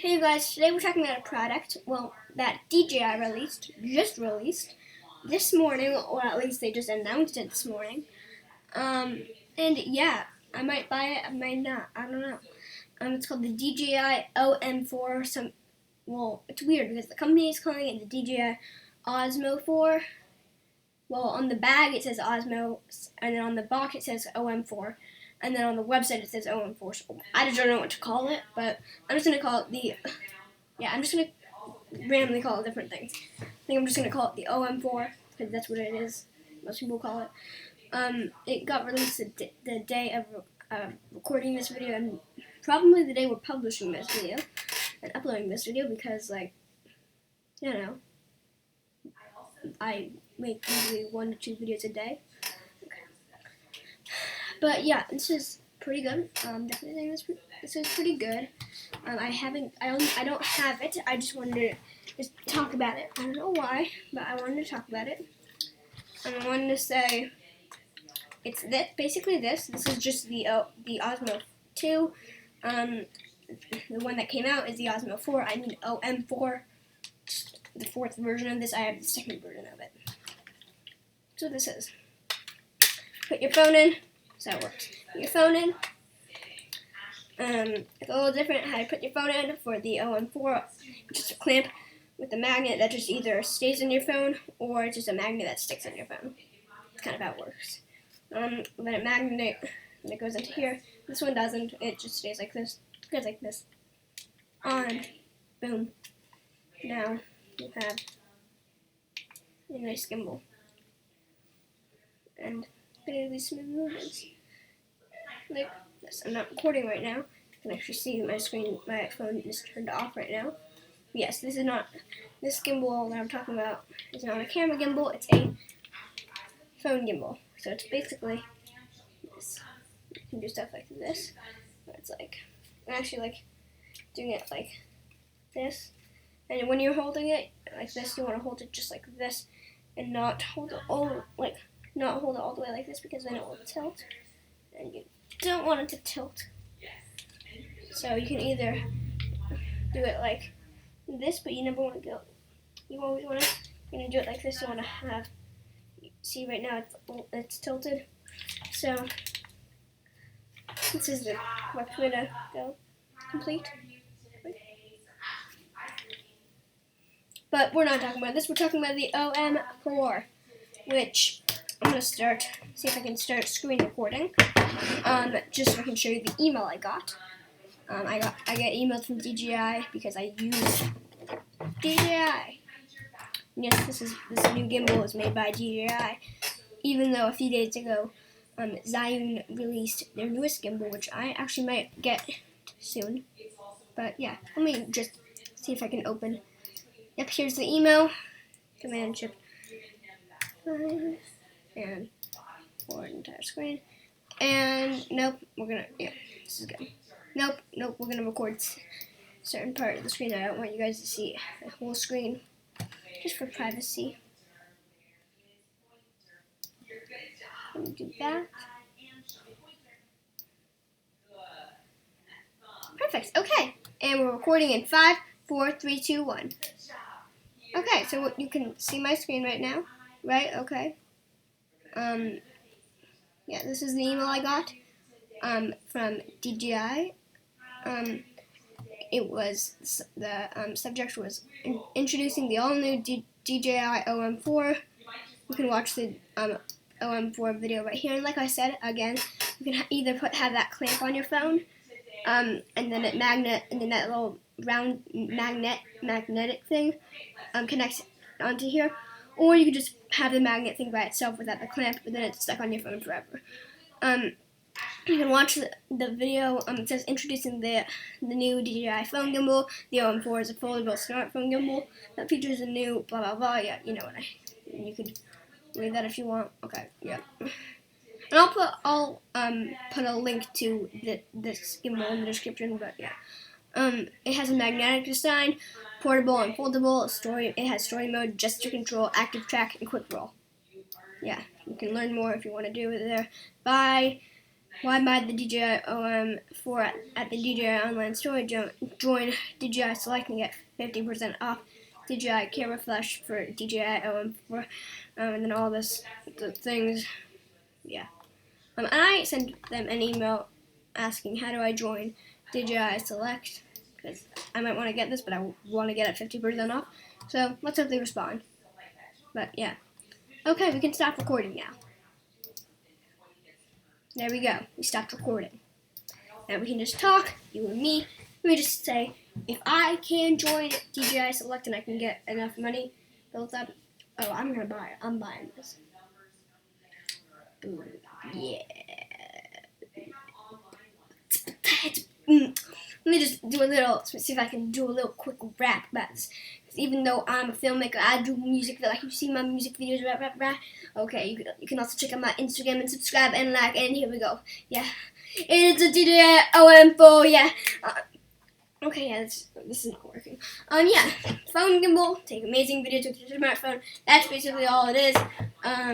Hey guys, today we're talking about a product, that DJI just released this morning, or at least they just announced it this morning. And yeah, I might buy it, I might not, I don't know. It's called the DJI Om4, it's weird because the company is calling it the DJI Osmo 4. Well, on the bag it says Osmo, and then on the box it says OM4. And then on the website it says OM4, so I just don't know what to call it, but I'm just going to call it I'm just going to randomly call it different things. I think I'm just going to call it the OM4, because that's what it is. Most people call it. It got released the day of recording this video, and probably the day we're publishing this video and uploading this video, because, I make usually 1 to 2 videos a day. But yeah, this is pretty good. Definitely think this is pretty good. I don't have it. I just wanted to just talk about it. I don't know why, but I wanted to talk about it. And I wanted to say it's basically this. This is just the Osmo 2. The one that came out is the Osmo 4. I mean OM4. The 4th version of this. I have the 2nd version of it. So this is. Put your phone in. So that works. Put your phone in. It's a little different how to put your phone in for the OM4. Just a clamp with a magnet that just either stays in your phone or it's just a magnet that sticks in your phone. That's kind of how it works. Then a magnet that goes into here. This one doesn't. It just stays like this. It goes like this. On. Boom. Now you have a nice gimbal. And really smooth movements. Like this. I'm not recording right now. You can actually see my screen, my phone is turned off right now. Yes, this gimbal that I'm talking about is not a camera gimbal, it's a phone gimbal. So it's basically this. You can do stuff like this. It's like, I'm actually doing it like this. And when you're holding it like this, you want to hold it just like this and not hold it all the way like this, because then it will tilt, and you don't want it to tilt. So you can either do it like this, but you never want to go. You always want to. You're gonna do it like this. You want to have. See, right now it's tilted. So this is the correct way to go. Complete. But we're not talking about this. We're talking about the OM4, which I'm going to see if I can start screen recording, just so I can show you the email I got. I get emails from DJI because I use DJI. Yes, this new gimbal is made by DJI, even though a few days ago, Zhiyun released their newest gimbal, which I actually might get soon. But yeah, let me just see if I can open. Yep, here's the email. Command Shift 5 and forward entire screen. And nope, this is good. Nope, we're gonna record certain part of the screen. I don't want you guys to see the whole screen, just for privacy. Let me do that. Perfect. Okay, and we're recording in 5, 4, 3, 2, 1. Okay, so you can see my screen right now, right? Okay. Yeah, this is the email I got from DJI. It was the subject was introducing the all-new DJI OM4. You can watch the OM4 video right here. And like I said, again, you can either have that clamp on your phone, and then that little round magnetic thing connects onto here, or you can just have the magnet thing by itself without the clamp, but then it's stuck on your phone forever. You can watch the video. It says introducing the new DJI phone gimbal. The OM4 is a foldable smartphone gimbal that features a new blah blah blah. Yeah, you know what you could read that if you want. Okay, yeah. And I'll put a link to this gimbal in the description. But yeah, it has a magnetic design, portable and foldable. It has story mode, gesture control, active track, and quick roll. Yeah, you can learn more if you want to do it there. Bye. Why buy the DJI OM4 at the DJI online store? Join DJI Select and get 50% off DJI camera flash for DJI OM4, and then all the things. Yeah. And I sent them an email asking how do I join DJI Select, because I might want to get this, but I want to get it 50% off. So let's hope they respond. But yeah. Okay, we can stop recording now. There we go. We stopped recording. Now we can just talk, you and me. We just say, if I can join DJI Select and I can get enough money built up, oh, I'm gonna buy it. I'm buying this. Boom. Yeah. Let me just do a little, see if I can do a little quick rap about this. Even though I'm a filmmaker, I do music, like you see my music videos, rap. Okay, you can also check out my Instagram and subscribe and like, and here we go. Yeah, it's a DJI OM4, yeah. Okay, yeah, this is not working. Yeah, phone gimbal, take amazing videos with your smartphone. That's basically all it is.